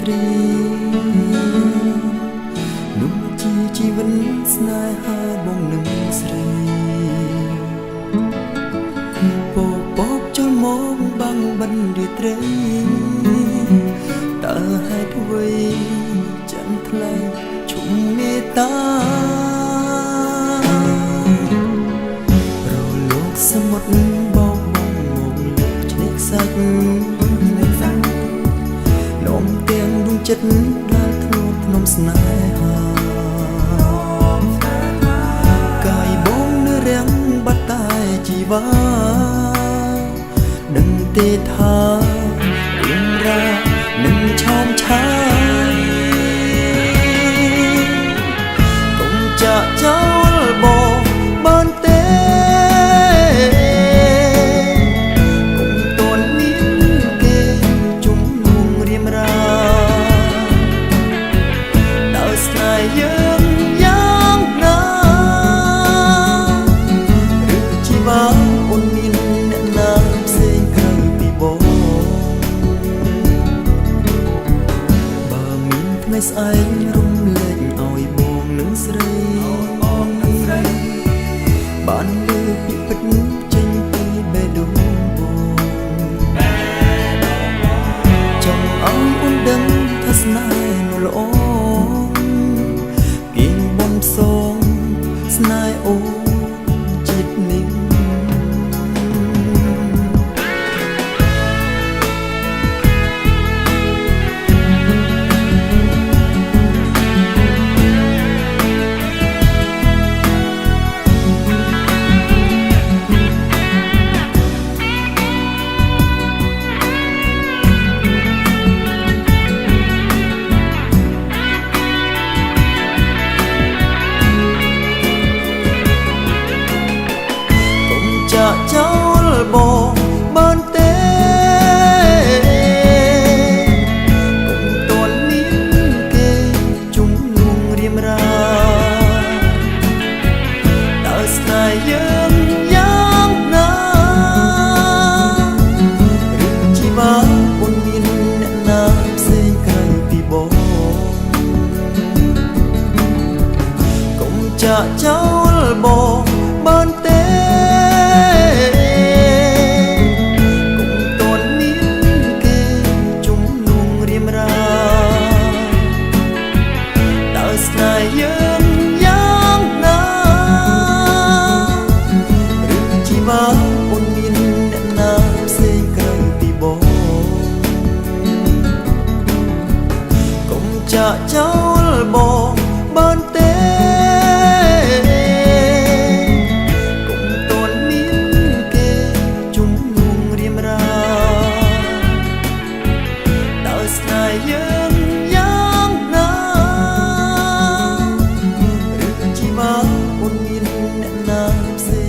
រីនោះជាជីវិតស្នេហាបងនឹងស្រីពកចូលមកបាំងបិណ្ឌរាត្រីតើហេតុអ្វីចាំងថ្លៃជុំមេត្តារលោកសមុទ្របោកបងមកលើឆ្នេរខ្សាច់នំទាំងដួងចិត្តដែលធ្លាប់ភ្នំស្នេហាកាយបងនៅរាំងបាត់តែជីវ៉ាដឹងទេថារឿងរ៉ាវនឹងឆោមឆាយកុំចាក់ចោលបងបានទេកុំតន់មានគេជុំនួងរៀមរាដោយស្នេហ៍យើងយ៉ាងណាឬជីវ៉ាអូនមានអ្នកណាផ្សេងក្រៅពីបងបើមានថ្ងៃស្អែករំលែកឲ្យបងនឹងស្រីបានលើពីពិតចេញពីបេះដូងបងចង់ឲ្យអូនដឹងថាស្នេហ៍នោះល្អពីបំសងស្នេហ៍អូនចិត្តនេះចាក់ចោលបងបានទេកុំតន់មានគេជុំនួងរៀមរាដោយស្នេហ៍យើងយ៉ាងណាឬជីវ៉ាអូនមានអ្នកណាផ្សេងក្រៅពីបងកុំចាក់ចោលបងបានទេស្នេហ៍យើងយ៉ាងណាឬជីវ៉ាអូនមានអ្នកណាផ្សេងក្រៅពីបងកុំចាក់ចោលបងបានទេកុំតន់មានគេជុំនួងរៀមរាដោយស្នេហ៍យើងយ៉ាងណាអូនមានអ្នកណាផ្សេង